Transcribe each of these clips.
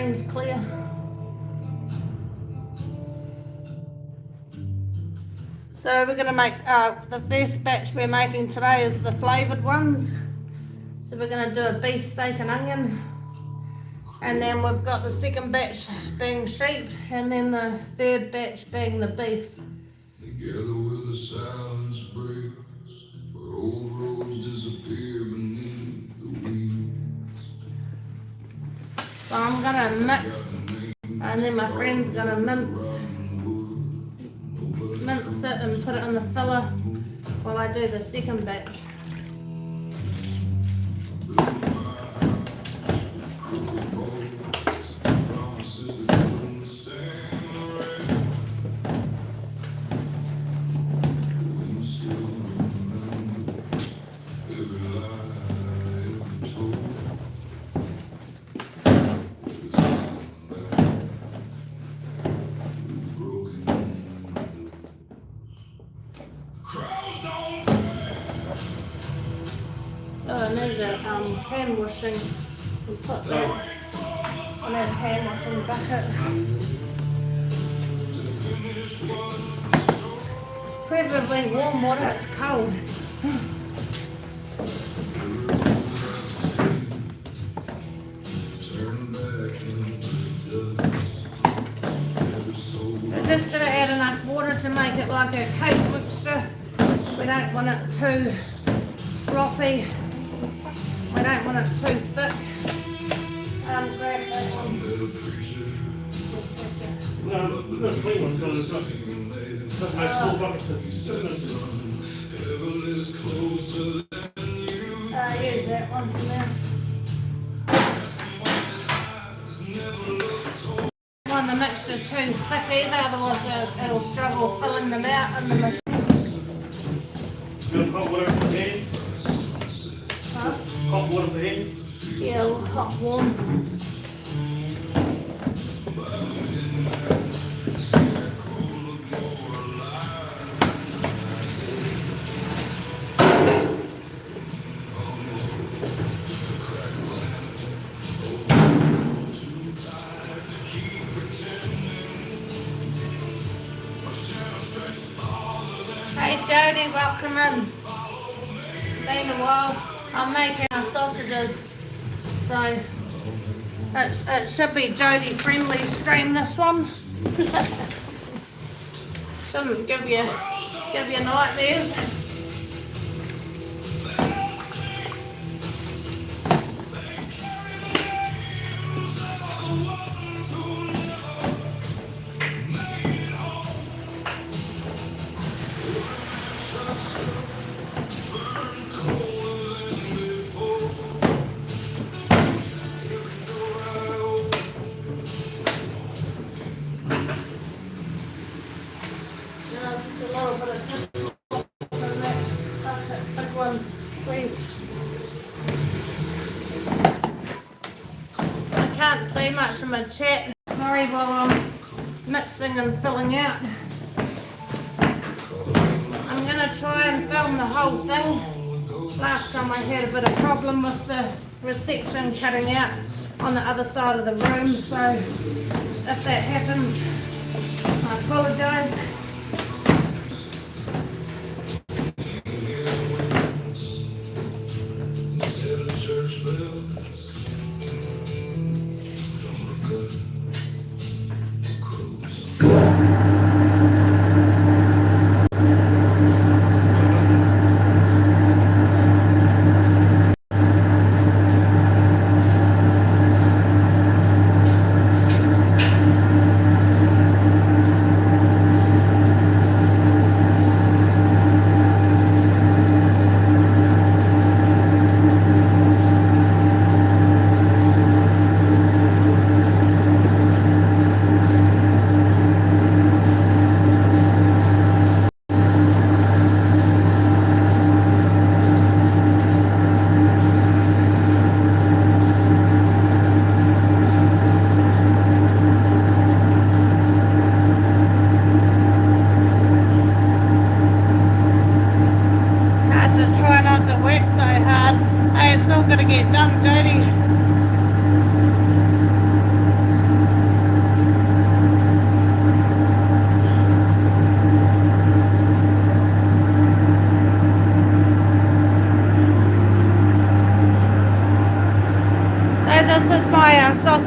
screen's clear. So we're going to make, the first batch we're making today is the flavoured ones. So we're going to do a beef, steak and onion. And then we've got the second batch being sheep, and then the third batch being the beef. Together with the silence breaks, where old roads disappear beneath the weeds. So I'm gonna mix, and then my friend's gonna mince it and put it in the filler while I do the second batch. Oh, I need a hand washing. We'll put that in that hand washing bucket. Preferably warm water, it's cold. So just gonna add enough water to make it like a cake mixture. We don't want it too sloppy. We don't want it too thick. Grab that one. No, we've got a clean one. That's my small bucket. Use that one for now. I don't want the mixture too thick either, otherwise it'll struggle filling them out in the machine. You want hot water for the hands? Huh? Hot water for the hands? Yeah, hot warm. Hey Jody, welcome in. Been a while. I'm making our sausages, so it should be Jody friendly stream, this one. Shouldn't give you nightmares. I can't see much in my chat. Sorry while I'm mixing and filling out. I'm going to try and film the whole thing. Last time I had a bit of problem with the reception cutting out on the other side of the room, so if that happens, I apologise. Gonna get done, Jody.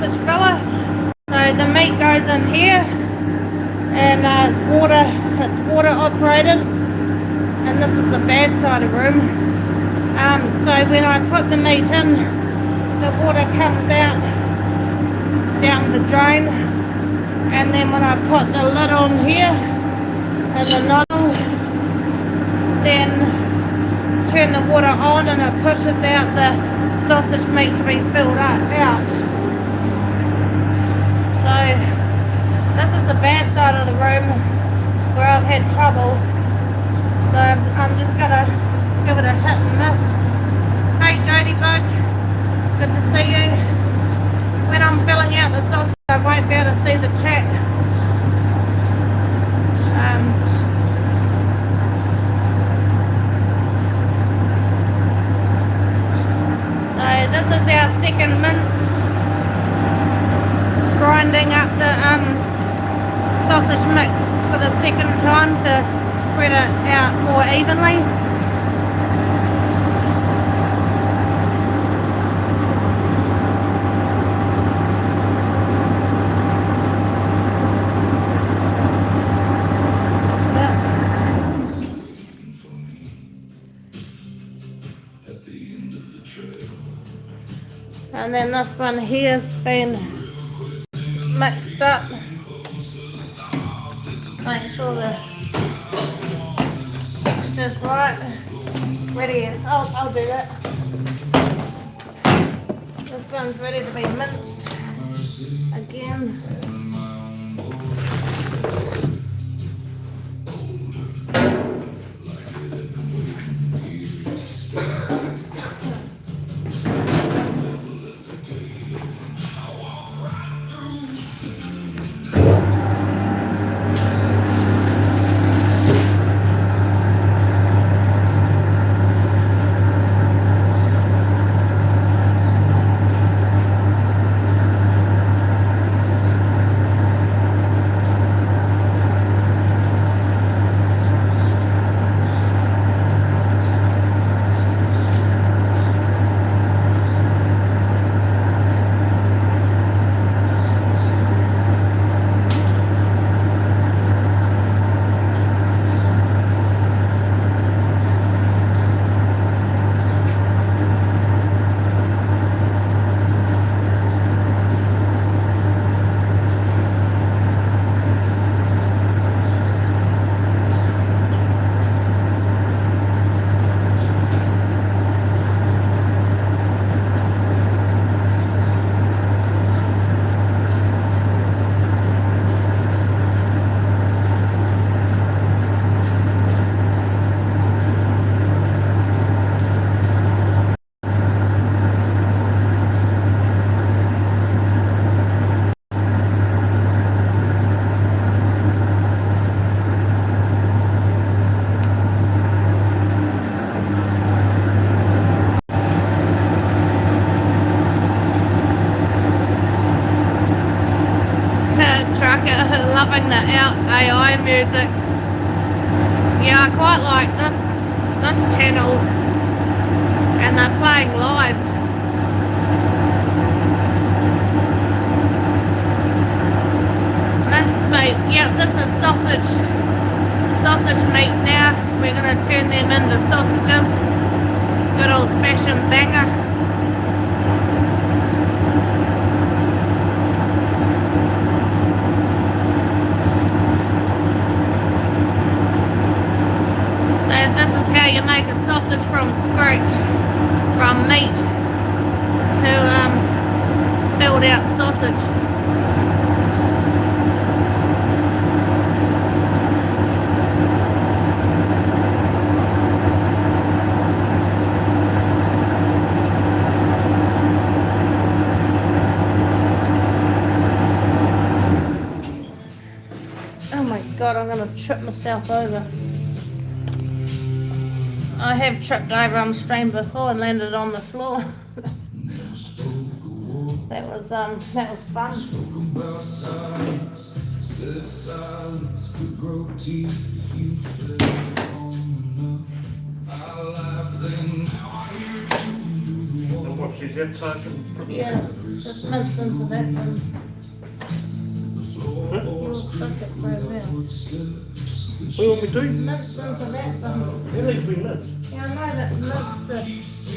sausage filler. So the meat goes in here, and it's water operated, and this is the bad side of room. So when I put the meat in, the water comes out down the drain, and then when I put the lid on here and the nozzle, then turn the water on and it pushes out the sausage meat to be filled out. So this is the bad side of the room where I've had trouble. So I'm just gonna give it a hit and miss. Hey Jodybug, good to see you. When I'm filling out the sausage, I won't be able to see the chat. So this is our second mince, grinding up the sausage mix for the second time to spread it out more evenly. And then this one here's been mixed up. Make sure the texture's right. Ready, I'll do that. This one's ready to be minced again. Loving the AI music. Yeah, I quite like this channel, and they're playing live. Mincemeat. Yep, this is sausage meat now. We're going to turn them into sausages. Good old fashioned banger. This is how you make a sausage from scratch, from meat to filled out sausage. Oh my god, I'm going to trip myself over. I have tripped over on stream before and landed on the floor. That was fun. What, she's that touch and put Yeah, just mince into that one. Little buckets right there. What do you want me to do? Mince into that one. It needs to be minced. Yeah, I know that mince the,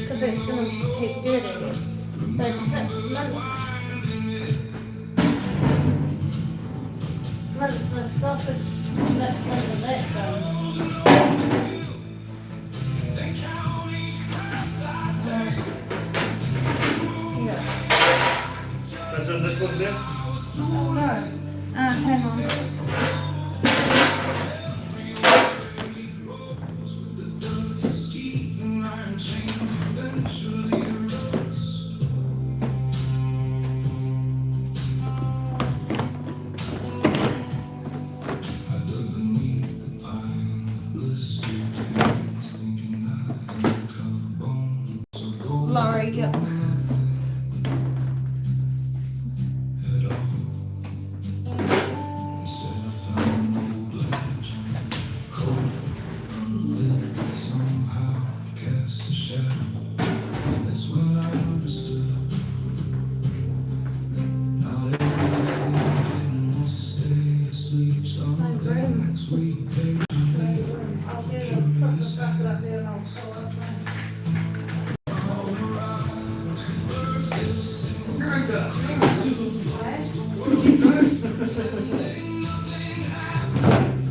because it's going to keep dirty. So mince the sausage that's under that one. Yeah. So do this one there? Oh no. Hang on. Laurie, yep.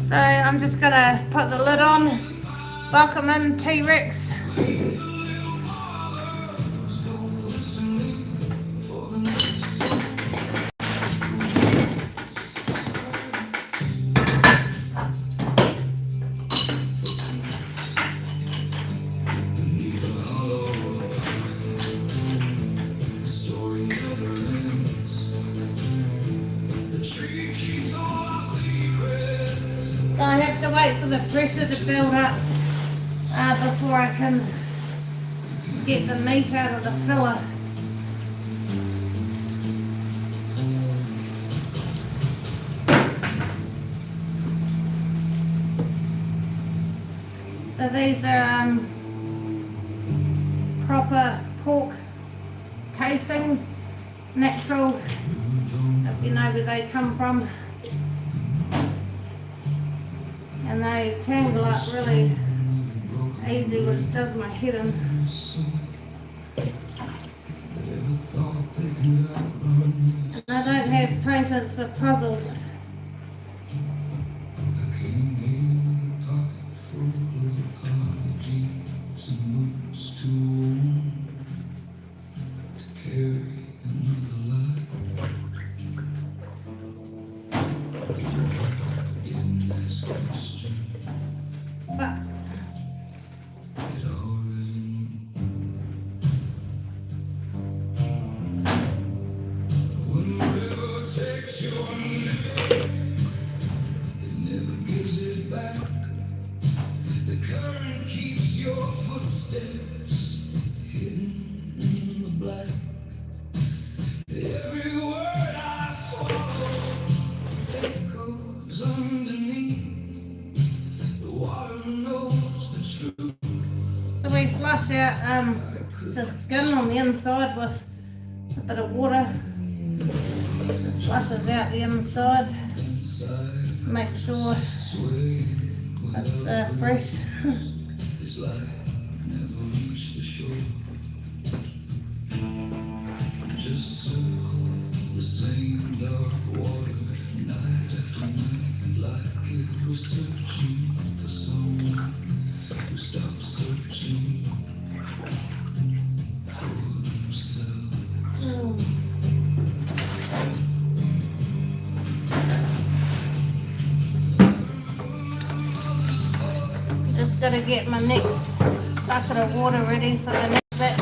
So I'm just gonna put the lid on, welcome in T-Rex. So I have to wait for the pressure to build up before I can get the meat out of the filler. So these are proper pork casings, natural, if you know where they come from. And they tangle up really easy, which does my head in. And I don't have patience for puzzles. But so we flush out the skin on the inside with a bit of water. Just flushes out the inside. Make sure it's fresh. Just gotta get my next bucket of water ready for the next batch.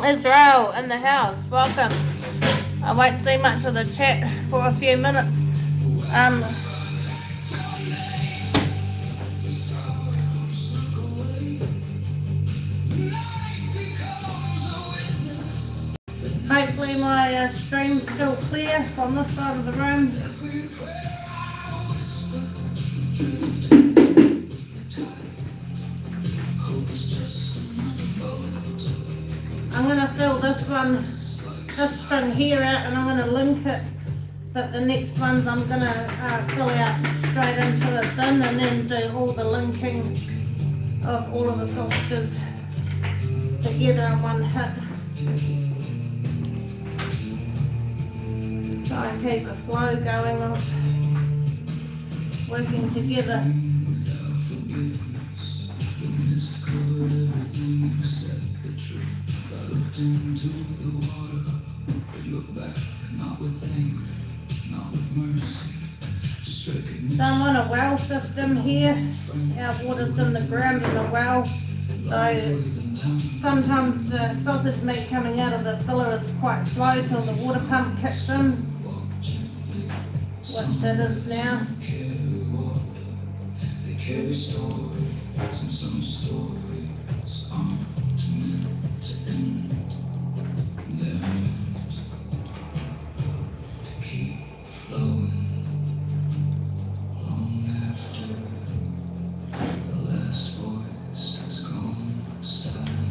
Israel in the house, welcome. I won't see much of the chat for a few minutes. hopefully my stream's still clear on this side of the room. I'm going to fill this string here out, and I'm going to link it, but the next ones I'm going to fill out straight into a bin and then do all the linking of all of the sausages together in one hit. Try and keep a flow going of working together. Into the water, they look back, not with anger, not with mercy, just recognition. So I'm on a well system here. Our water's in the ground in a well, so sometimes the sausage meat coming out of the filler is quite slow till the water pump kicks in, which it is now. They carry stories, and some stories aren't meant to end. Keep flowing long after the last voice has gone silent.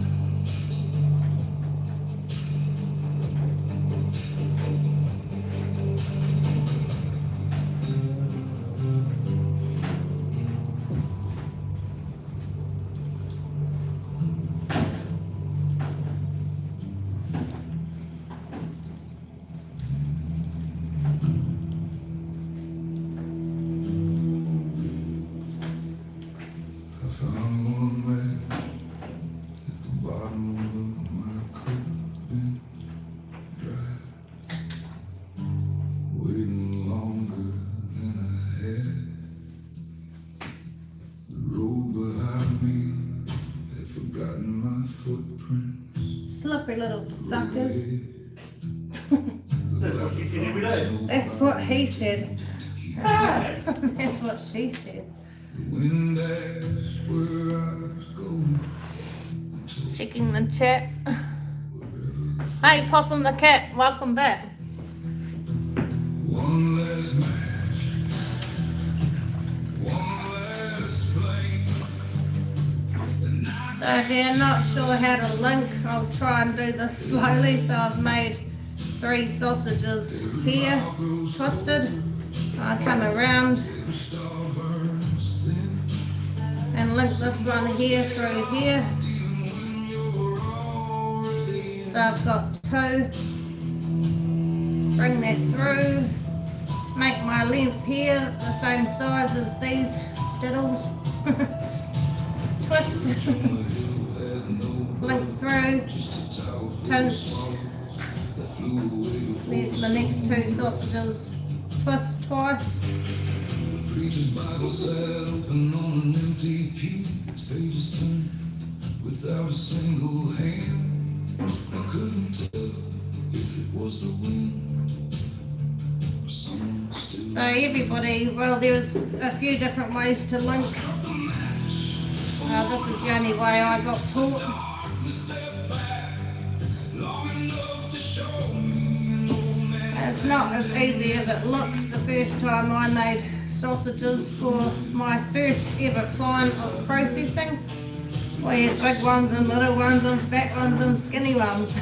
Slippery little suckers. That's what she said every day. That's what he said. That's what she said. Checking the chat. Hey, Possum the cat, welcome back. One last match, one last flame. So if you're not sure how to link, I'll try and do this slowly. So I've made 3 sausages here, twisted. I come around and link this one here through here. So I've got 2. Bring that through. Make my length here the same size as these diddles. Twist. Link through. Pinch. There's the next 2 sausages. Twist twice. Preacher's Bible sat open on an empty pew. Its pages turned without a single hand. I couldn't tell if it was the wind or someone still. So everybody, well, there's a few different ways to link. This is the only way I got taught. It's not as easy as it looks. The first time I made sausages for my first ever client of processing, we had big ones and little ones and fat ones and skinny ones.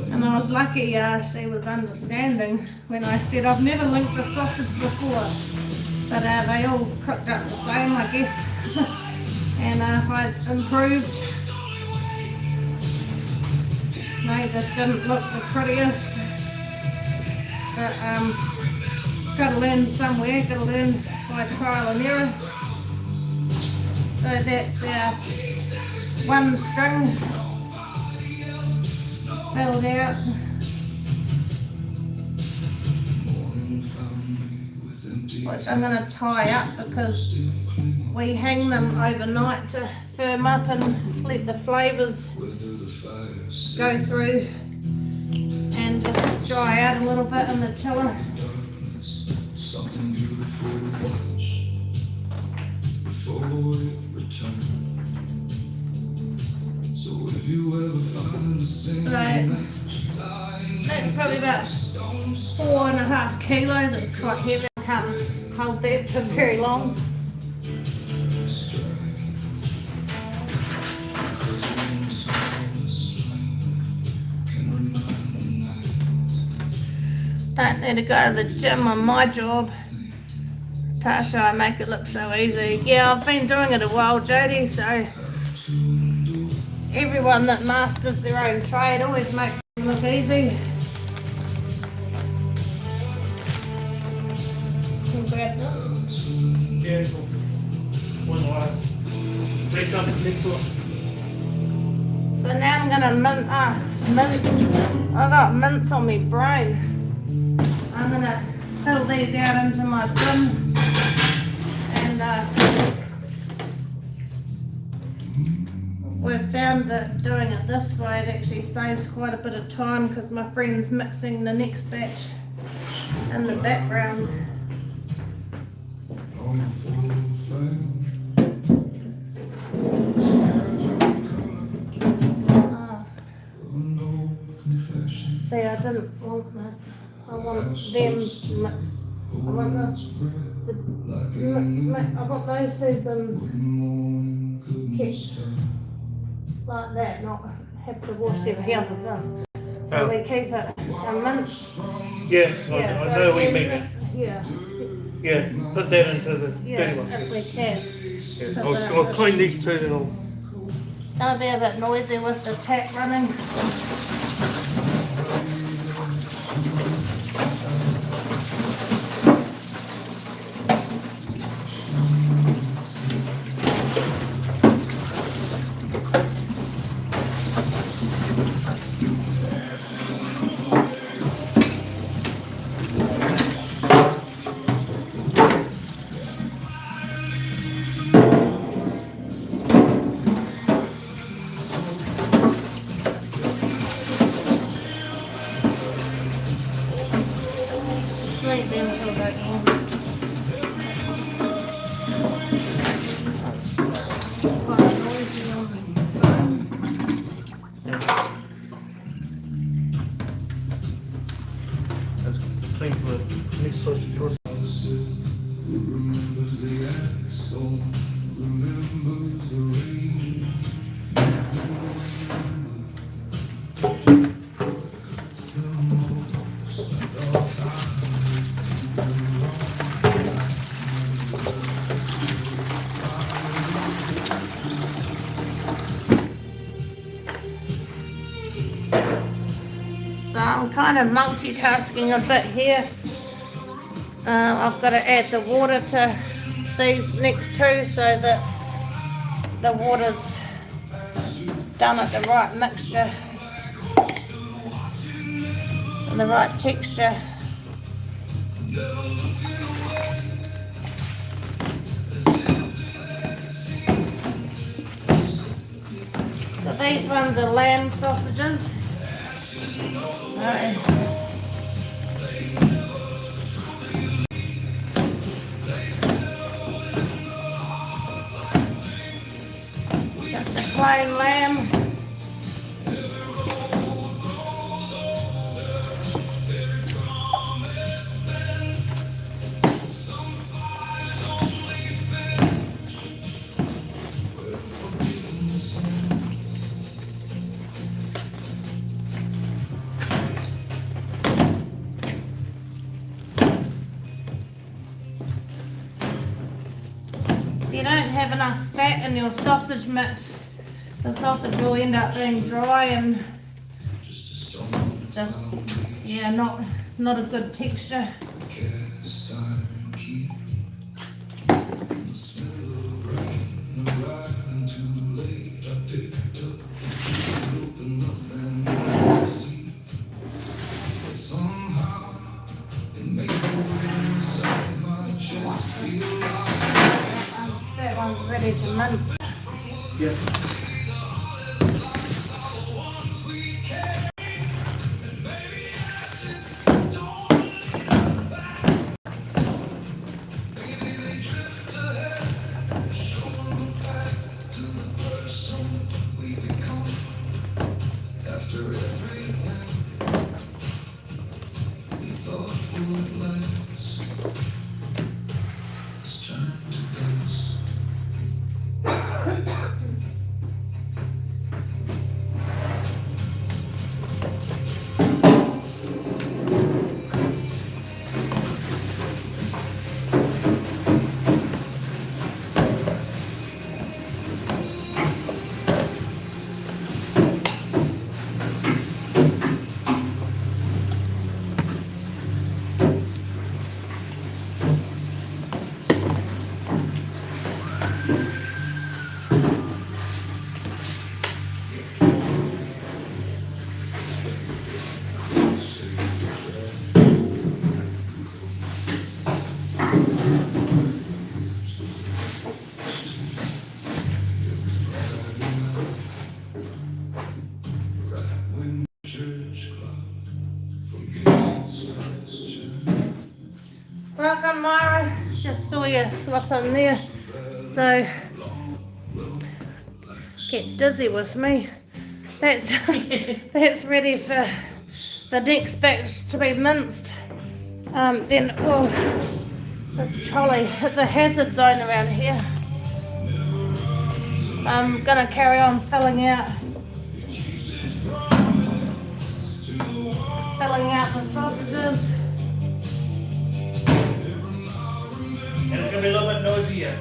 And I was lucky she was understanding when I said I've never linked a sausage before, but they all cooked up the same, I guess. And I'd improved. They just didn't look the prettiest. But gotta learn somewhere, gotta learn by trial and error. So that's our 1 string filled out. Which I'm going to tie up because we hang them overnight to firm up and let the flavours go through and just dry out a little bit in the chiller. Something beautiful to watch before it returns. So if you ever find a single match probably about 4.5 kilos. It's quite heavy. I can't hold that for very long. Don't need to go to the gym on my job. Tasha, I make it look so easy. Yeah, I've been doing it a while, Jodie, so everyone that masters their own trade always makes it look easy. Can you grab this? Yeah, cool. One last. Great job, next one. So now I'm gonna mince. I got mince on my brain. I'm gonna fill these out into my bin, and we've found that doing it this way it actually saves quite a bit of time because my friend's mixing the next batch in the background. See, I didn't want that. I want them mixed. I want I want those two bins kept like that, not have to wash every other bin. So we keep it a mince. Yeah, Yeah, I so know we make it. Yeah, Yeah, put that into the yeah, dirty one. if we can. Yeah. I'll clean these two and I'll. It's gonna be a bit noisy with the tap running. Sleep them till the end. Quite noisy on the phone. That's clean for the next sausage short. Remembers the axle, remembers the rain. So I'm kind of multitasking a bit here. I've got to add the water to these next two so that the water's done at the right mixture and the right texture. So these ones are lamb sausages. Just a plain lamb. If you don't have enough fat in your sausage mix, the sausage will end up being dry and just, yeah, not a good texture. Cast iron key. The smell of rain arriving too late. I picked up, opened nothing to see. But somehow it made the wind inside my chest feel like That one's ready to mince. Yeah. just saw you slip in there, so get dizzy with me. That's that's ready for the next batch to be minced. Then, oh, this trolley, it's a hazard zone around here. I'm gonna carry on filling out the sausages. And it's gonna be a little bit noisier.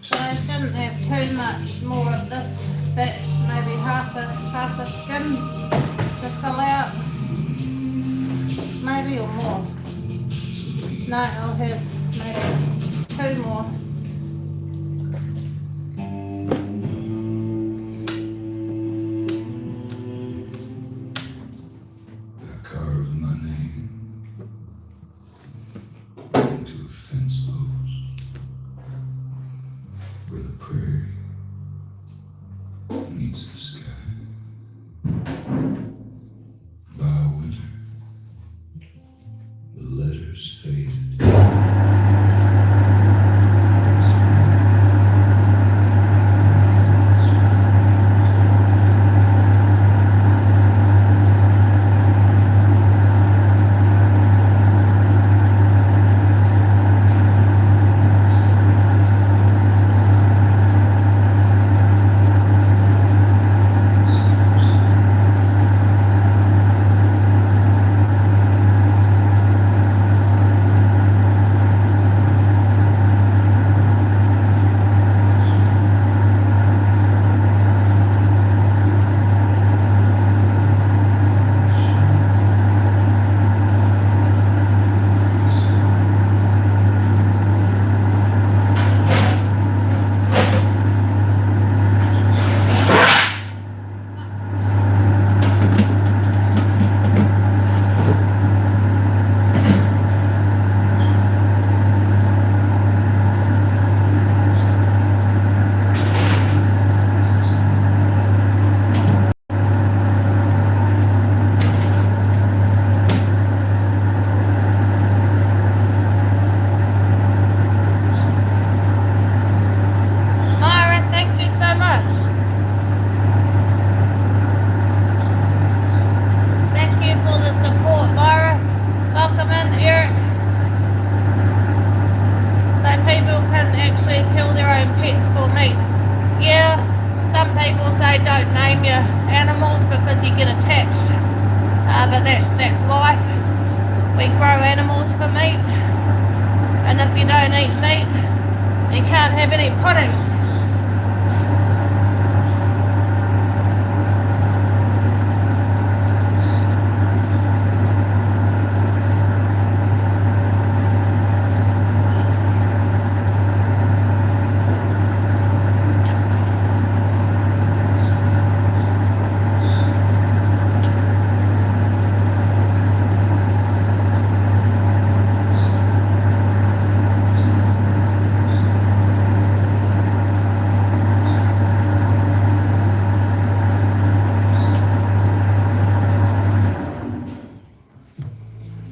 So I shouldn't have too much more of this batch, maybe half a skin to fill out, maybe or more. No, I'll have maybe 2 more. I carved my name into a fence post where the prairie meets the sky. By winter, the letters faded. actually kill their own pets for meat. Yeah, some people say don't name your animals because you get attached, but that's life. We grow animals for meat, and if you don't eat meat, you can't have any pudding.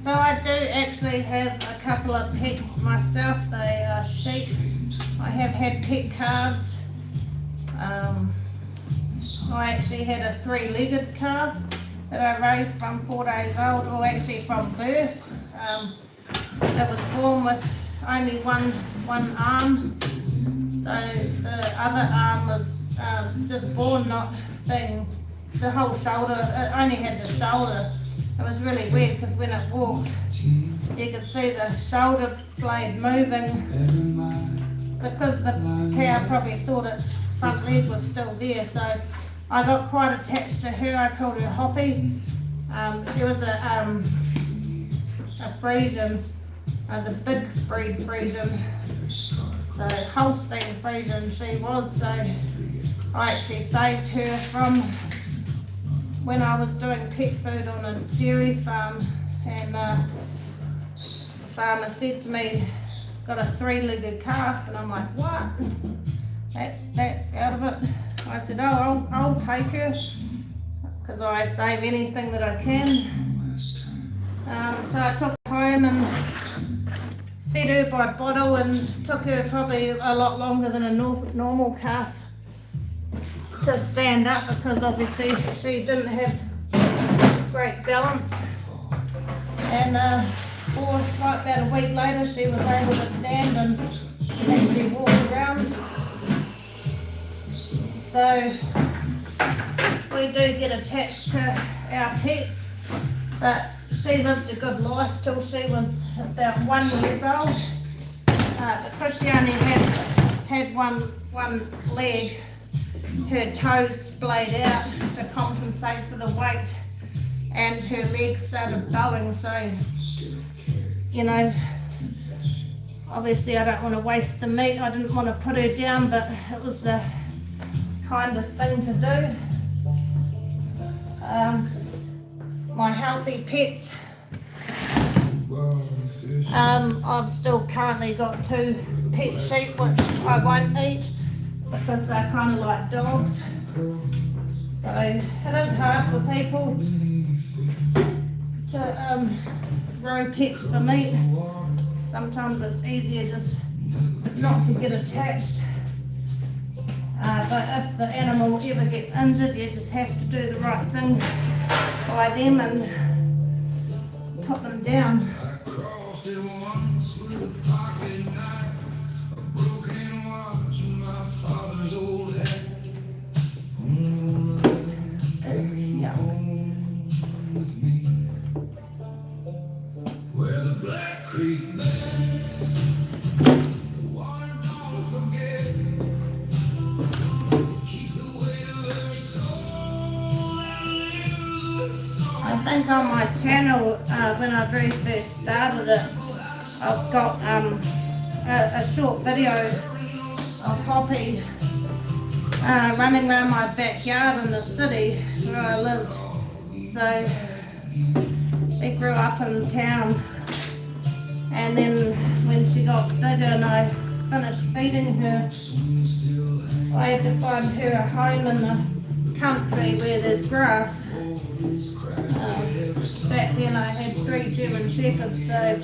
So I do actually have a couple of pets myself. They are sheep. I have had pet calves. I actually had a 3-legged calf that I raised from 4 days old, or actually from birth. It was born with only one arm, so the other arm was just born not being the whole shoulder. It only had the shoulder. It was really weird because when it walked, you could see the shoulder blade moving because the cow probably thought its front leg was still there. So I got quite attached to her. I called her Hoppy. She was a Friesian, the big breed Friesian. So Holstein Friesian she was. So I actually saved her from when I was doing pet food on a dairy farm, and the farmer said to me, got a 3-legged calf, and I'm like, what? That's out of it. I said, oh, I'll take her, because I save anything that I can. So I took her home and fed her by bottle, and took her probably a lot longer than a normal calf to stand up, because obviously she didn't have great balance. And about a week later she was able to stand and actually walk around. So we do get attached to our pets, but she lived a good life till she was about 1 year old. Because she only had one leg, her toes splayed out to compensate for the weight, and her legs started bowing. So, you know, obviously I don't want to waste the meat. I didn't want to put her down, but it was the kindest thing to do. My healthy pets, I've still currently got 2 pet sheep which I won't eat because they're kind of like dogs. So it is hard for people to grow pets for meat. Sometimes it's easier just not to get attached. But if the animal ever gets injured, you just have to do the right thing by them and put them down. I crossed it once with a pocket knife, a broken watch and my father's old hat. Only one of them came home with me, where the Black Creek bends, the water don't forget, it keeps the weight of her soul that lives with song. I think on my channel, when I very first started it, I've got a short video of Hoppy running around my backyard in the city where I lived. So she grew up in town, and then when she got bigger and I finished feeding her, I had to find her a home in the country where there's grass. Back then I had 3 German Shepherds, so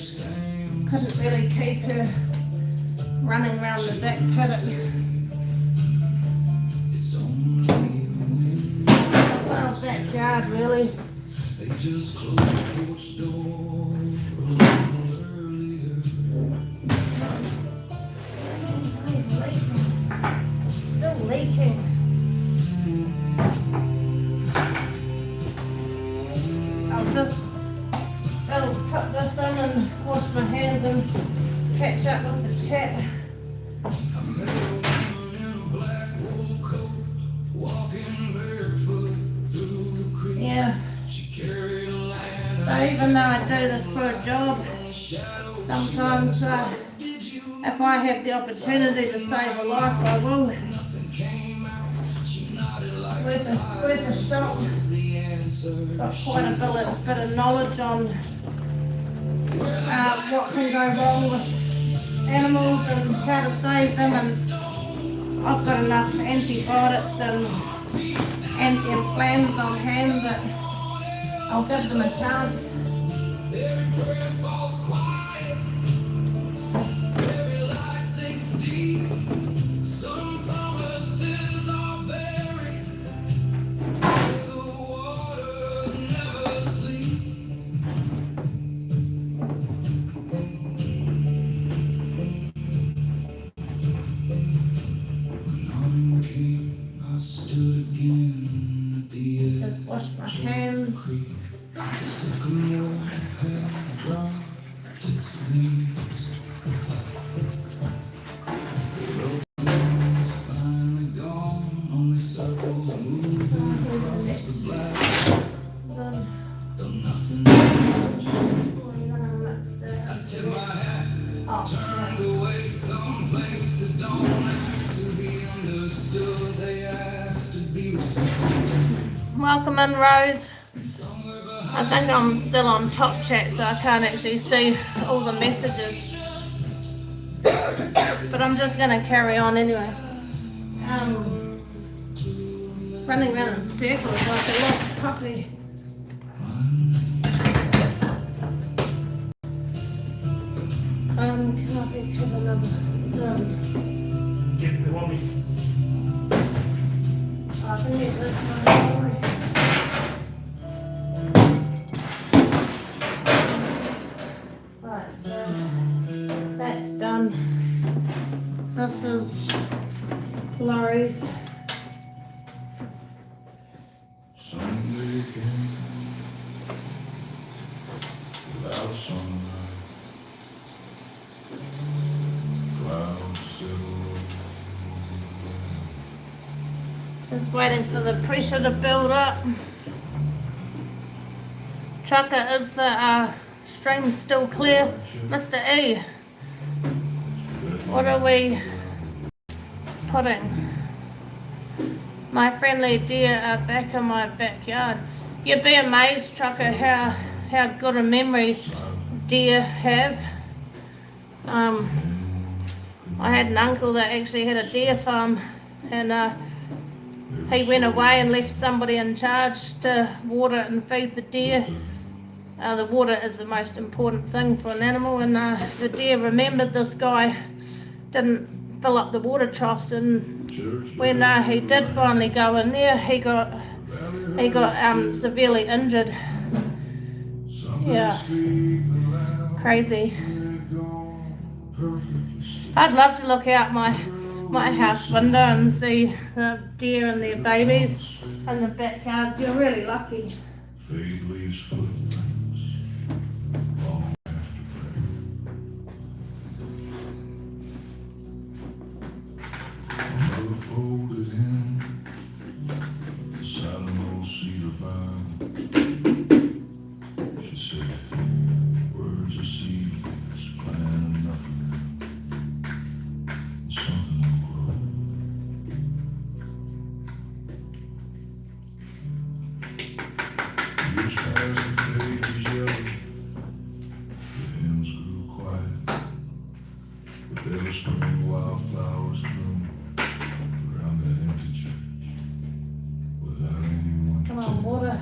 couldn't really keep her running around the back paddock. Well, backyard really. They just closed the porch door a little earlier. leaking. I'll put this in and wash my hands and catch up with the chat. I met a woman in a black wool coat, walking barefoot through the creek. Yeah. She carried a lantern. So even though I do this for a job, sometimes if I have the opportunity to save a life, I will. Nothing came out. She nodded like Worth a shot. the answer. Got quite a bit of knowledge on what can go wrong with animals and how to save them, and I've got enough antibiotics and anti-inflammatories on hand that I'll give them a chance. Every prayer falls quiet. Every lie sinks deep. Some promises are buried. The waters never sleep. When autumn came, I stood again at the edge. Just wash my hands. Sycamore had dropped its leaves. The road was finally gone, only circles moving across the black. Though nothing changed. I tipped my hat, turned away. Some places don't ask to be understood, they ask to be respected. Welcome in, Rose. I think I'm still on top chat, so I can't actually see all the messages. But I'm just going to carry on anyway. Running around in circles like a lost puppy. Can I please have another? Get the one. I can get this one. Right, so that's done. This is Laurie's. Sunday came without sunlight. Clouds settled. Just waiting for the pressure to build up. Trucker, is the stream still clear? Mr. E, what are we putting? My friendly deer are back in my backyard. You'd be amazed, Trucker, how good a memory deer have. I had an uncle that actually had a deer farm, and he went away and left somebody in charge to water and feed the deer. The water is the most important thing for an animal, and the deer remembered this guy didn't fill up the water troughs, and when he did finally go in there, he got severely injured. Yeah, crazy. I'd love to look out my house window and see the deer and their babies in the backyard. You're really lucky. Fate leaves footprints long after prayer. Mother folded him beside an old cedar Bible. She said, words are seeds, planting nothing. Something will grow. Years passed, the pages yellowed, the hymns grew quiet, but there were spring wildflowers bloom around that empty church, without anyone to Come on, tell. water.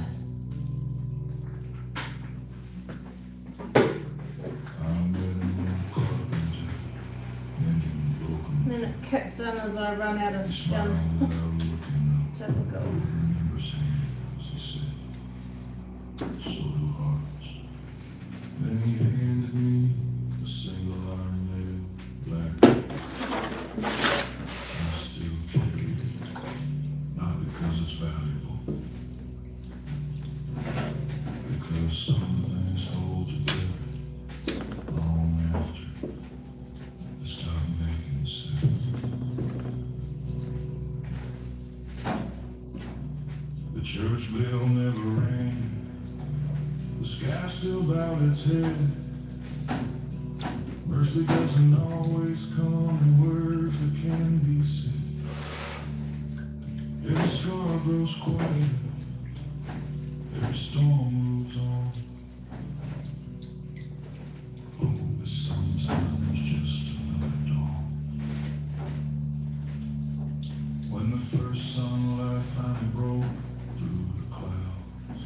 I met an old carpenter, mending a broken And then it kicks in as I run out of smile skin. without looking up. Typical. Remember saying, she said, so do hearts. Then he handed me a single iron nail, black. I still carry it. church bell never rang. The sky still bowed its head. Mercy doesn't always come in words that can be said. Every scar grows quiet. Every storm moves on. Hope is sometimes just another dawn. When the first sunlight finally broke through the clouds,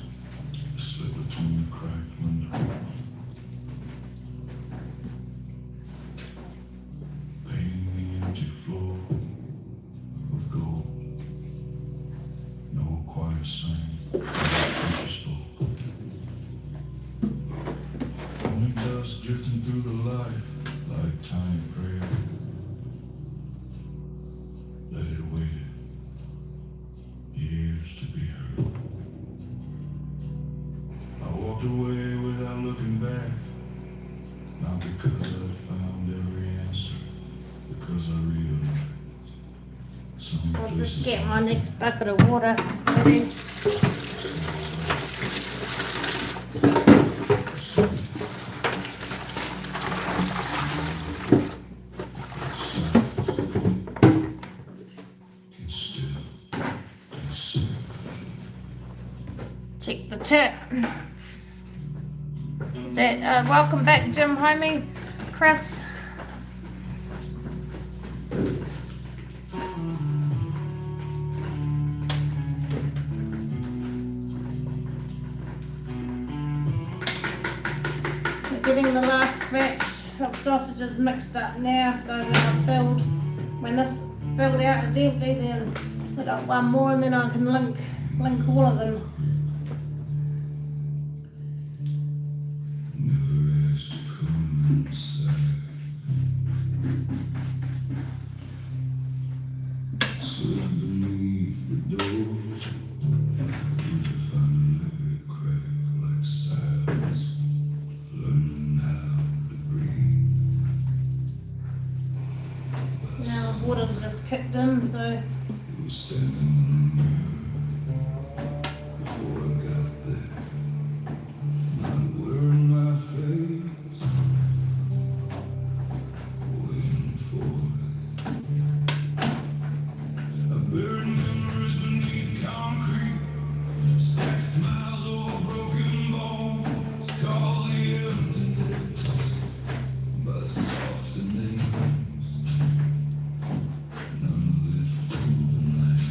it slipped between the cracked windows, painting the empty floor with gold. No quiet sang, no preacher spoke. Only dust drifting through the light like tiny prayer. Let it wait years to be heard. I walked away without looking back, not because I found every answer, because I realized some I'll places just get my next bucket of water ready. can still be said. Check the chat. Welcome back, Jim, homie, Chris. We're getting the last batch of sausages mixed up now, so when this filled out is empty, then I got one more and then I can link all of them. Never asked to come inside. Slid beneath the door. Really finally cracked like silence. Learning how to breathe. Now the water's just kicked in, so It was standing in the mirror before I got there. Not a word in my face, waiting for it. I buried memories beneath concrete, stacked smiles over broken bones. Call the emptiness by softer names. None of it fools the night.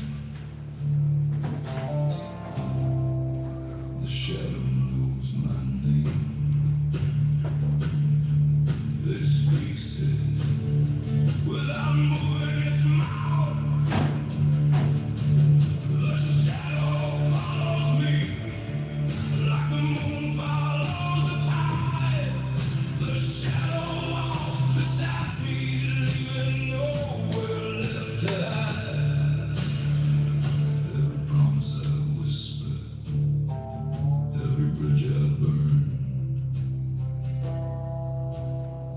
The shadow knows my name. It speaks it without moving its mouth. The shadow follows me like the moon follows the tide. The shadow walks beside me, leaving nowhere left to hide. Every promise I whispered, every bridge I burned,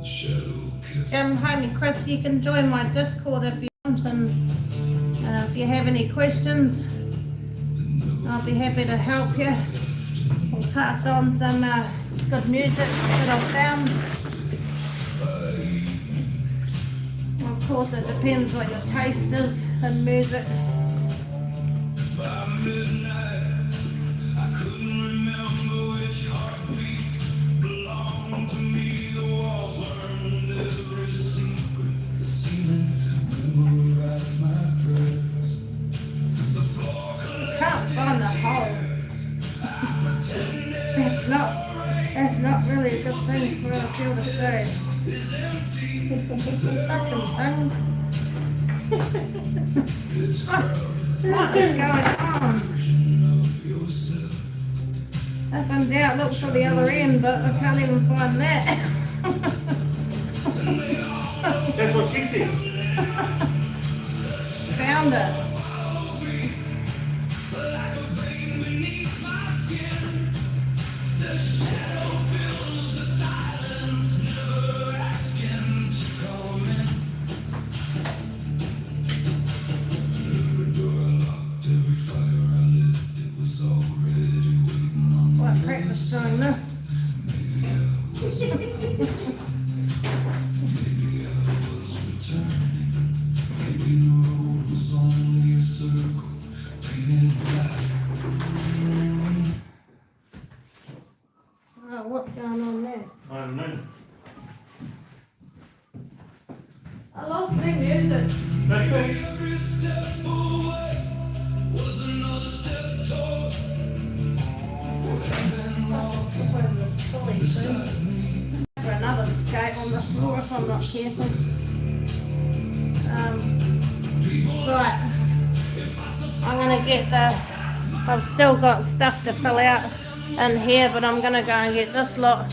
the shadow kept. Jim, homie, Chris, you can join my Discord if you want, and if you have any questions, I'll be happy to help you. I'll pass on some good music that I've found. Of course, it depends what your taste is in music. By midnight, I couldn't remember which heartbeat belonged to me. The walls learned every secret. The ceiling memorized my prayers. The floor Can't find the hole. That's not really a good thing for a girl to say. is empty. Fucking thing. It's crowded. What is going on? Version of yourself. If in doubt, look for the other end, but I can't even find that. That's what she said. Found it. Like a vein beneath my skin. The shadow fills the silence, never asking to come in. Every door I locked, every fire I lit, it was doing this. Maybe I was returning. Maybe the road was only a circle painted black. Oh, what's going on there? I don't know. I lost my music. That's cool. Every step away was another step toward what had been lost Where this trolley to? beside me. For another skate on the floor if I'm not careful. Right. I'm gonna get I've still got stuff to fill out in here, but I'm gonna go and get this lot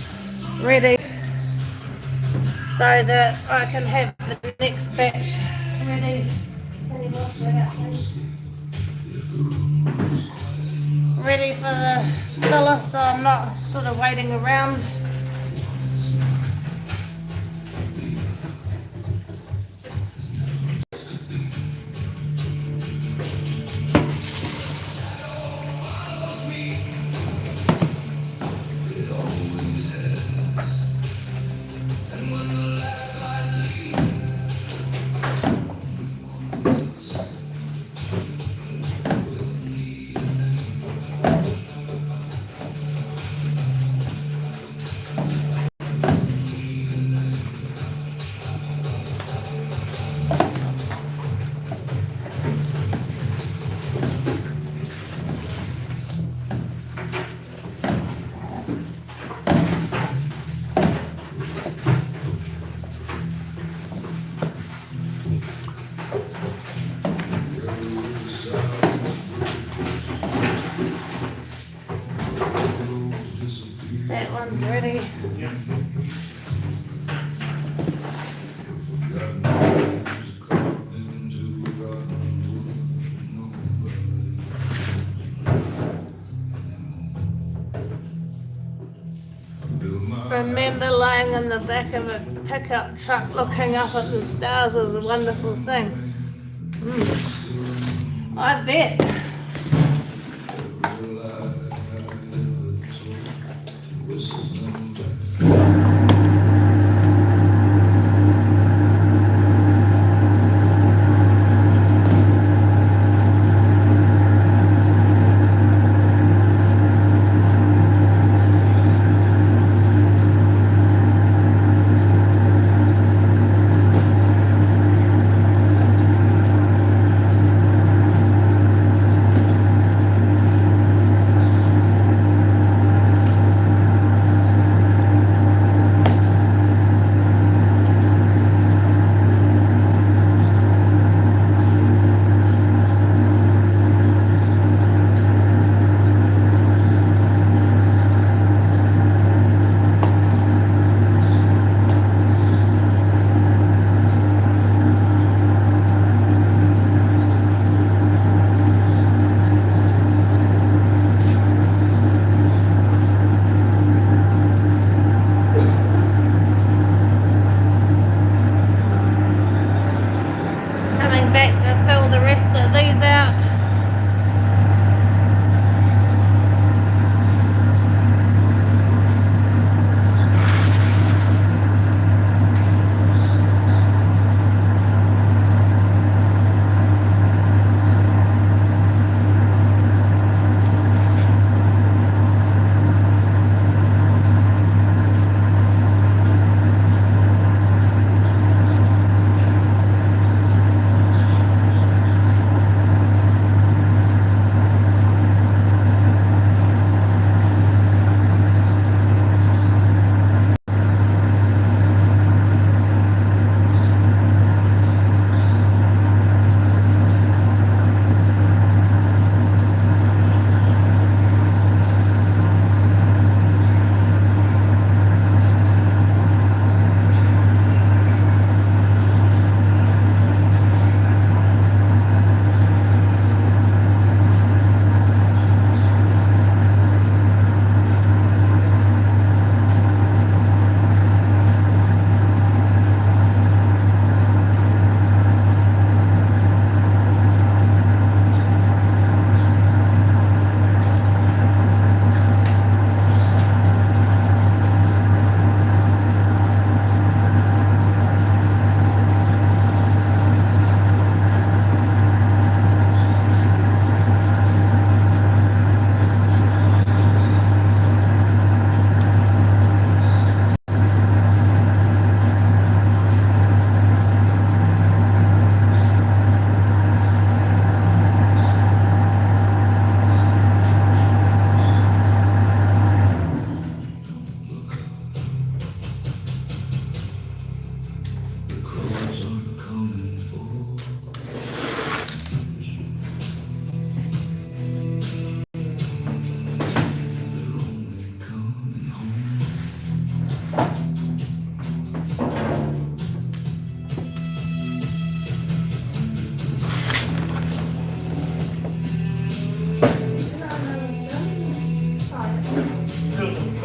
ready so that I can have the next batch ready. Can you wash that out, please? Ready for the filler, so I'm not sort of waiting around. That one's ready. Yep. Remember Lying in the back of a pickup truck looking up at the stars was a wonderful thing. I bet.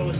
Probably.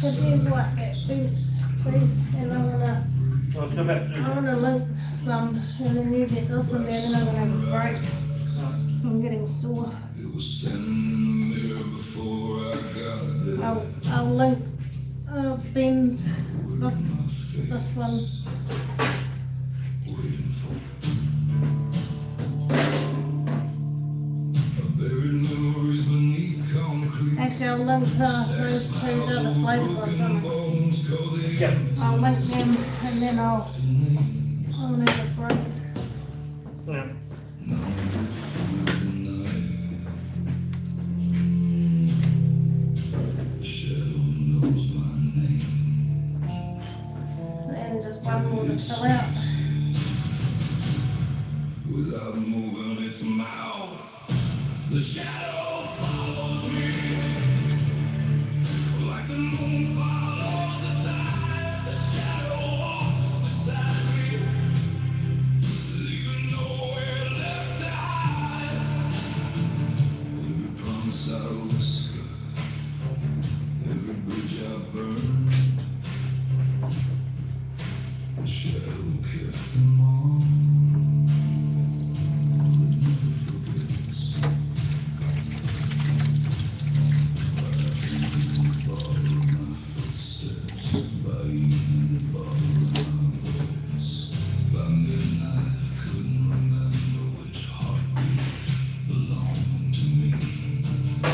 Could you what that food, please? And Let's go back. I'm gonna look some, and then you get this one there, then I'm gonna have a break. I'm getting sore. It was standing in the mirror before I got there. I'll link Ben's this one. Waiting for buried memories beneath concrete. Actually, I'll link those two other flavor ones on it. Yep. I'll link them and then I'll have a break. Yeah. And just one more to fill out. Without moving its mouth, the shadow follows me like the By evening, followers. By midnight, I couldn't remember which heartbeat belonged to me. The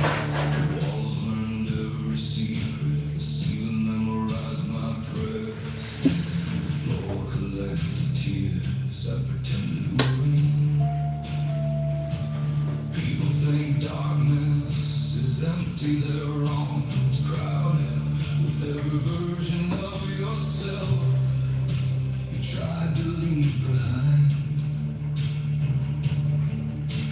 walls learned every secret, the ceiling memorized my prayers. The floor collected tears I pretended were rain. People think darkness is empty, they're wrong. It's crowded with every version of yourself you tried to leave behind.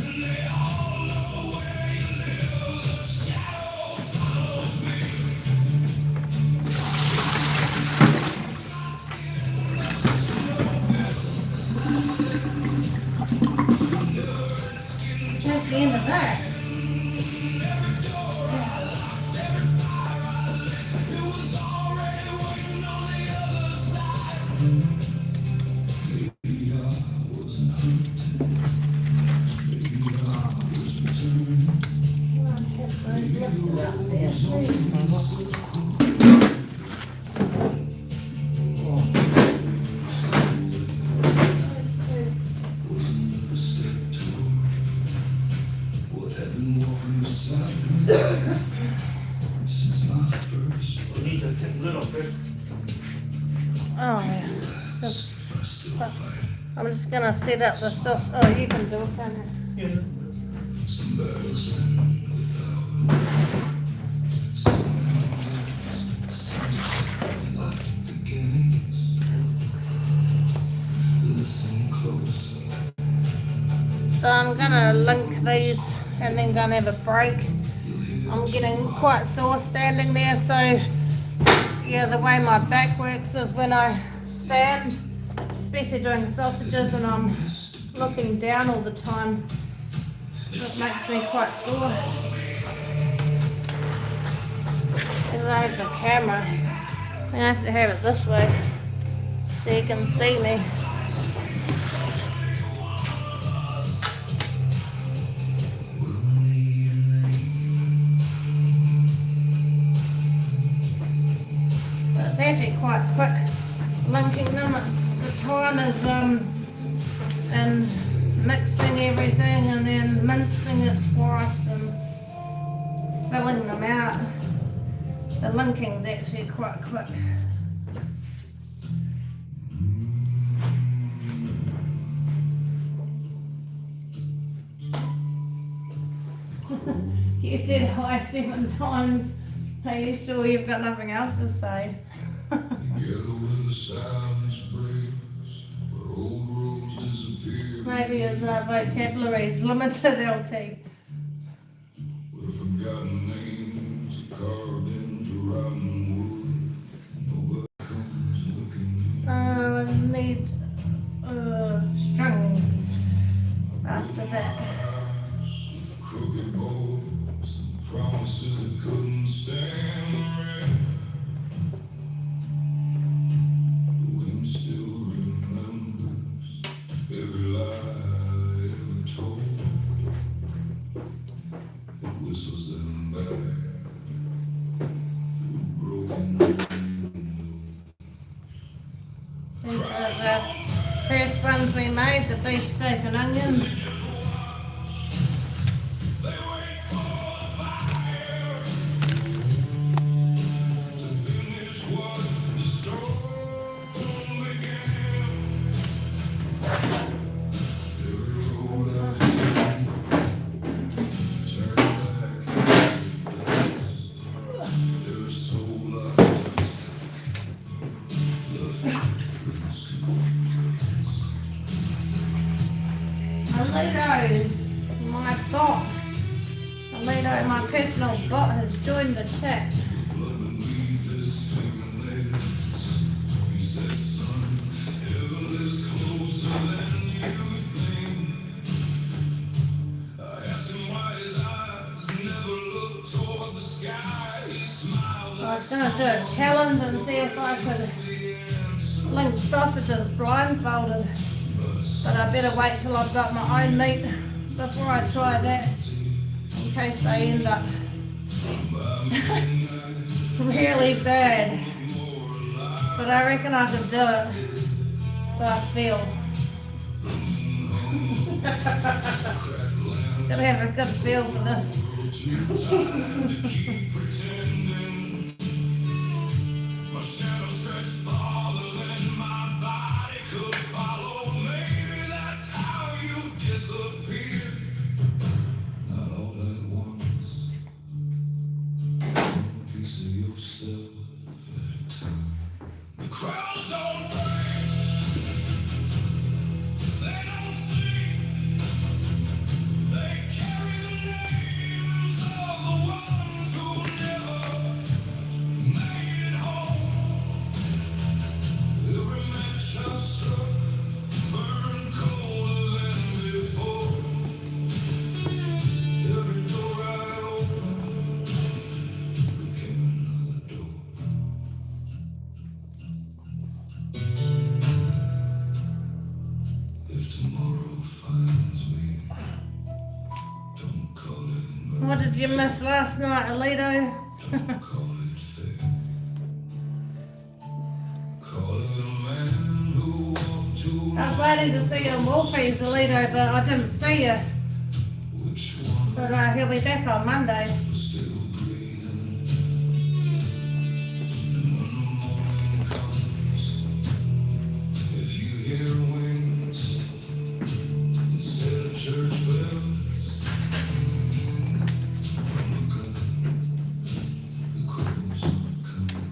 And they all know where you live, the shadow follows me. That's the end of that. Maybe I wasn't hunted, maybe I was returning. Wasn't a step toward what had been walking beside me since my first. We need to take the lid off first. Oh yeah. So, If I still fight, I'm just gonna set up the sauce. Oh, you can do it, can't you? Yeah. some battles end without some seem like beginnings. Listen close. So I'm gonna link these and then gonna have a break. I'm getting quite sore standing there, so yeah, the way my back works is when I stand, especially doing sausages, and I'm looking down all the time. It makes me quite sore. And I have the camera. I have to have it this way so you can see me. So it's actually quite quick linking them. The time is in mixing everything and then mincing it twice and filling them out. The linking's actually quite quick. You said hi 7 times. Are you sure you've got nothing else to say? Together with the silence breaks, where old roads disappear. Maybe his vocabulary is limited, LT. Where forgotten names are carved into rotten wood. Nobody comes looking in. I need string after that. Crooked bows and promises that couldn't stand the rain. The wind still remembers every lie ever told. It whistles them back through broken windows. These are the first ones we made, the beef steak and onion. They wait for the fire to finish what the storm began. Every road I've taken turned back into dust. Every soul I've lost left Alito, my bot. Alito, my personal bot, has joined the chat. blood beneath his fingernails. He said, son, heaven is closer than you think. I asked him why his eyes never looked toward the sky. He smiled I was going to do a challenge and see if I could link sausages blindfolded. But I better wait till I've got my own meat before I try that, in case they end up really bad. But I reckon I could do it. But I feel. Gotta have a good feel for this. My shadow stretched farther than my body could follow. Maybe that's how you disappear. Not all at once. One piece of yourself at a time. The crowds don't break. They don't sing. They carry the names of the ones who never made it home. Every match I've struck burned colder than before. Every door I opened became another door. If tomorrow finds me, don't call it murder, What did you miss last night, Alito? don't call it fate. Call it a man who walked to I was waiting to see you in Wolfie's, Alito, but I didn't see you. which one But he'll be back on Monday. was still breathing. And when the morning comes, if you hear wings instead of church bells, look up, the crows are coming.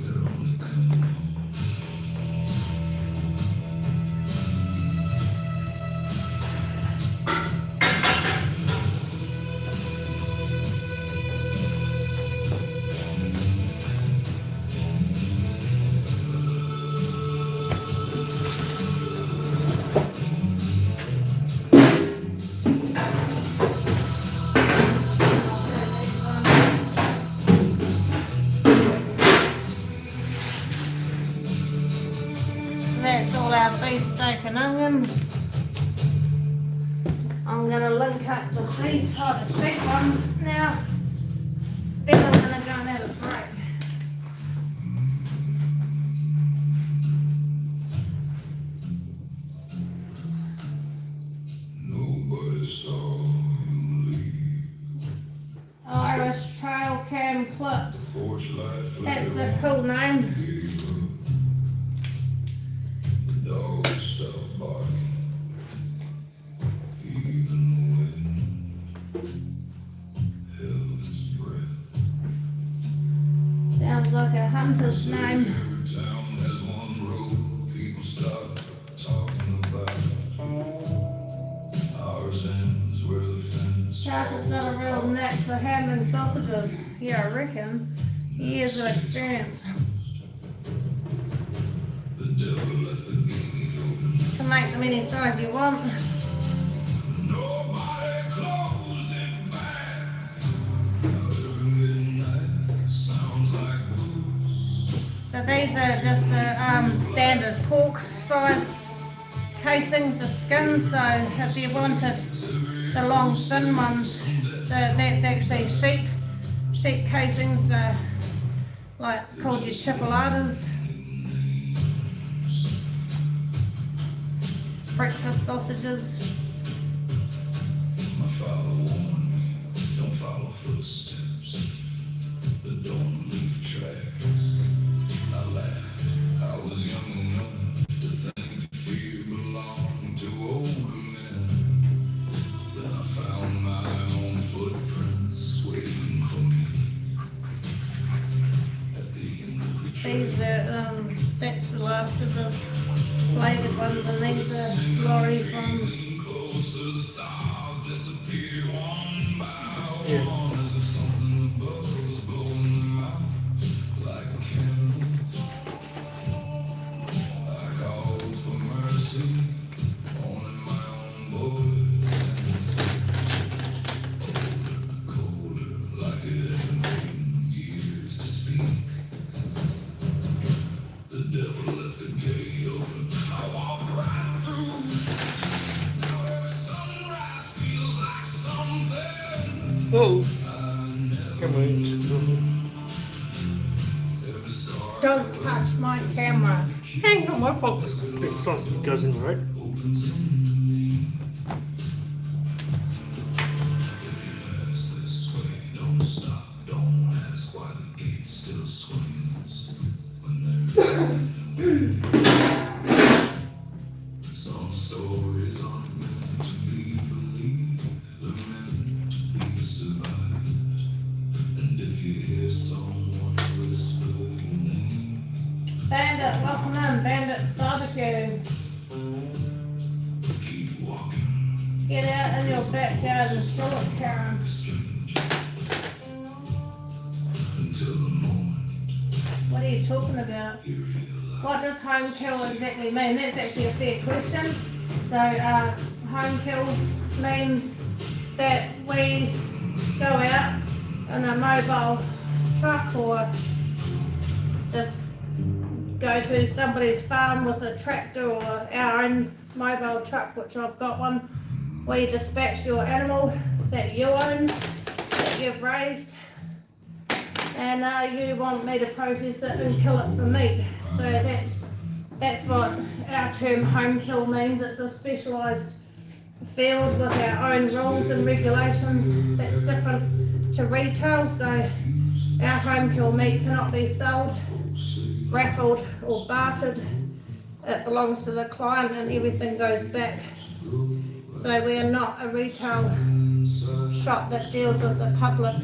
They're only coming home. So that's all our beef steak and onion. I'm gonna link up the beef, the sheep ones now. Then I'm gonna go and have a break. Nobody saw him leave. Irish Trail Cam Clips. Porch light That's flared a cool name. gave up. The dog stopped barking. Even the wind held its breath. Sounds like a hunter's name. Every town has one road people stop talking about. Ours ends where the fence. Josh has got a real knack for handling sausages. Yeah, I reckon. Years of experience. The devil left the gate open. Can make them any size you want. Nobody closed it back. Now every midnight sounds like blues. So these are just the standard pork size casings, the skins. So if you wanted the long thin ones, that's actually sheep casings. They're like called your chipolatas. Breakfast sausages. My father warned me, don't follow footsteps that don't leave tracks. I laughed, I was young enough to think fear belonged to older men. Then I found my own footprints waiting for me at the end of the trail. These are that's the last of the flavoured ones, and these are Laurie's ones. Closer, the stars disappear one by one as if something above was blowing them out like a candle. I called for mercy, owning my own voice, and colder, like it had taken years to speak. The devil left the gate open. I walked right through. Oh, camera. Don't touch my camera. Hang on, my fault. This sausage goes in the road. This way, don't stop, don't ask why the gate still swings when there's some stories aren't meant to be believed, they're meant to be survived. And if you hear someone whisper your name, Bandit, welcome in. Bandit's barbecue. keep walking. Get out in your backyard and show it, Karen. Until the moment What are you talking about? you realize What does Homekill exactly mean? That's actually a fair question. So, Homekill means that we go out in a mobile truck or just go to somebody's farm with a tractor or our own mobile truck, which I've got one. We dispatch your animal that you own, that you've raised, and you want me to process it and kill it for meat. So that's what our term home kill means. It's a specialised field with our own rules and regulations that's different to retail. So our home kill meat cannot be sold, raffled or bartered. It belongs to the client and everything goes back. So we are not a retail shop that deals with the public.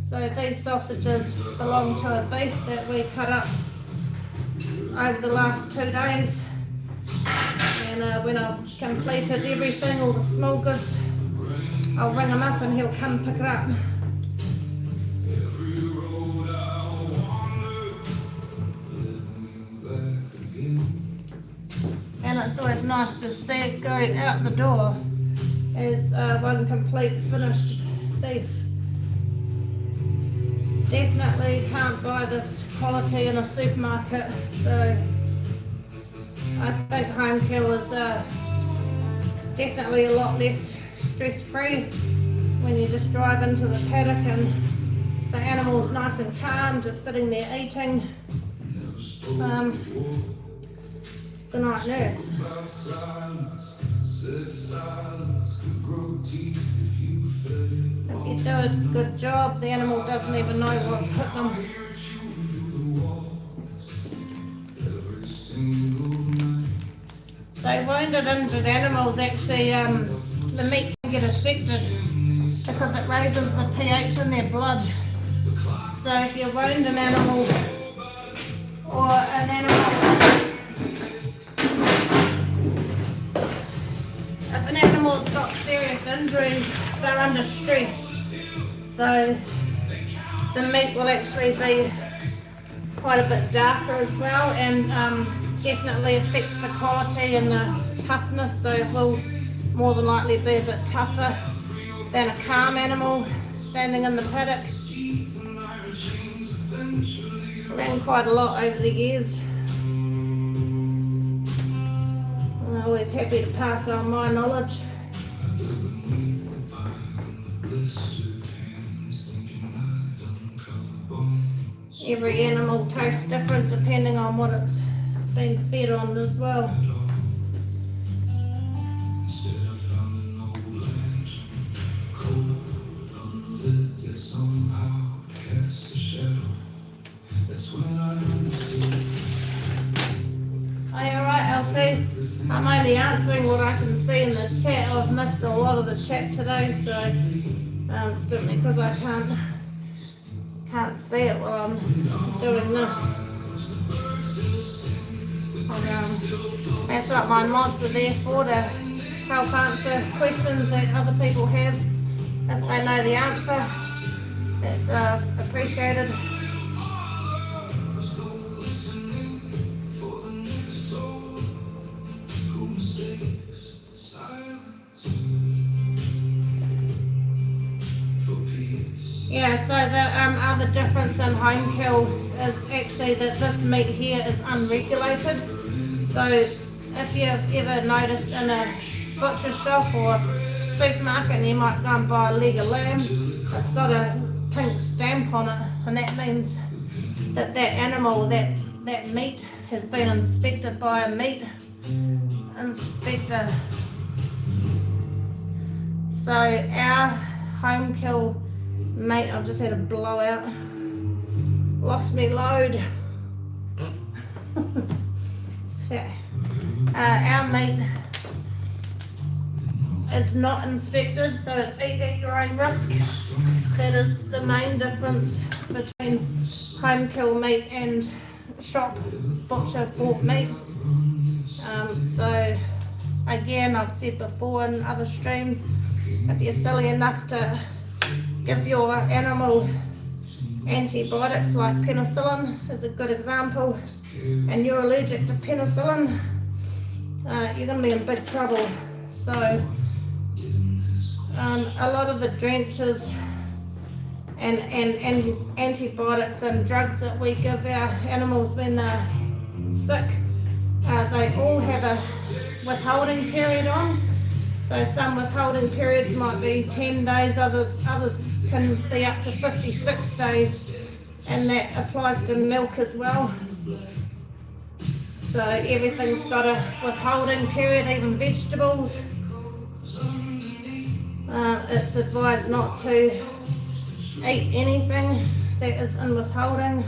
So these sausages belong to a beef that we cut up over the last 2 days. And when I've completed everything, all the small goods, I'll ring him up and he'll come pick it up. every road I wander led me back again. And it's always nice to see it going out the door as one complete finished beef. Definitely can't buy this quality in a supermarket, so I think Homekill is definitely a lot less stress-free when you just drive into the paddock and the animal's nice and calm, just sitting there eating. Good night, nurse. About silence, said silence could grow teeth if you fed it. If you do a good job, the animal doesn't even know what's hit them. Hear it shooting through the walls every single night. So wounded, injured animals actually, the meat can get affected because it raises the pH in their blood. So if you wound an animal or an animal, if an animal's got serious injuries, they're under stress. So the meat will actually be quite a bit darker as well, and definitely affects the quality and the toughness. So it will more than likely be a bit tougher than a calm animal standing in the paddock. Learned quite a lot over the years. I'm always happy to pass on my knowledge. Every animal tastes different depending on what it's been fed on as well. Instead I found an old lantern, cold, unlit, yet somehow it cast a shadow. That's when I understood. Are you alright, LT? I'm only answering what I can see in the chat. I've missed a lot of the chat today, so simply because I can't see it while I'm doing this. And, that's what my mods are there for, to help answer questions that other people have if they know the answer. It's appreciated. Yeah, so the other difference in Homekill is actually that this meat here is unregulated. So if you've ever noticed in a butcher shop or supermarket and you might go and buy a leg of lamb. It's got a pink stamp on it, and that means that that animal, that meat has been inspected by a meat inspector. So our Homekill meat, I've just had a blowout, lost me load. Yeah. Our meat is not inspected, so it's eat at your own risk. That is the main difference between Homekill meat and shop butcher pork meat. So again, I've said before in other streams, if you're silly enough to give your animal antibiotics like penicillin is a good example, and you're allergic to penicillin, you're going to be in big trouble. So a lot of the drenches and antibiotics and drugs that we give our animals when they're sick, they all have a withholding period on. So some withholding periods might be 10 days, others can be up to 56 days, and that applies to milk as well. So everything's got a withholding period, even vegetables. It's advised not to eat anything that is in withholding.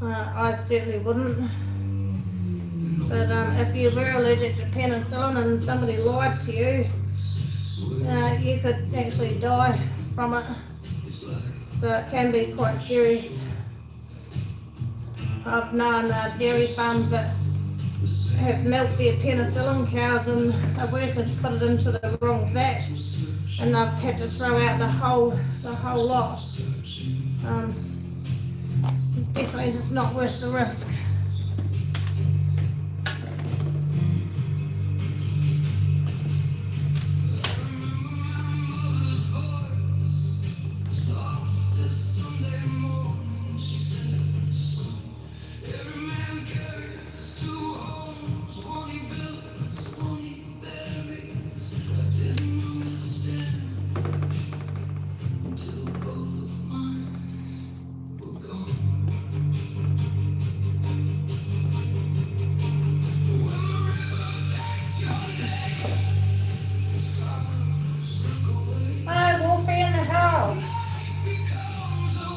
I certainly wouldn't. But if you were allergic to penicillin and somebody lied to you, you could actually die from it. So it can be quite serious. I've known dairy farms that have milked their penicillin cows and a worker's put it into the wrong vat, and they've had to throw out the whole lot. It's definitely just not worth the risk.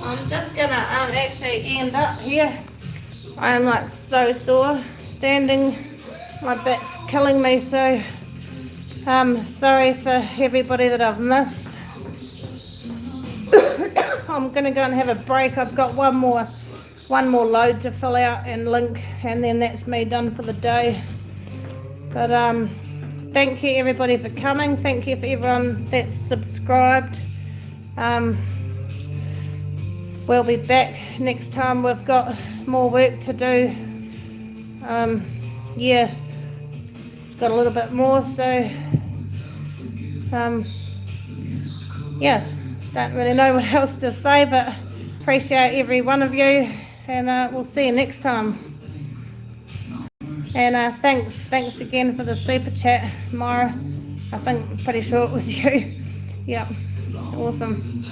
I'm just gonna actually end up here. I am like so sore standing, my back's killing me, so sorry for everybody that I've missed. I'm gonna go and have a break. I've got one more load to fill out and link, and then that's me done for the day. But thank you everybody for coming. Thank you for everyone that's subscribed. We'll be back next time. We've got more work to do. Yeah, it's got a little bit more, so yeah, don't really know what else to say, but appreciate every one of you, and we'll see you next time. And thanks again for the super chat, Myra. I'm pretty sure it was you. Yep, awesome.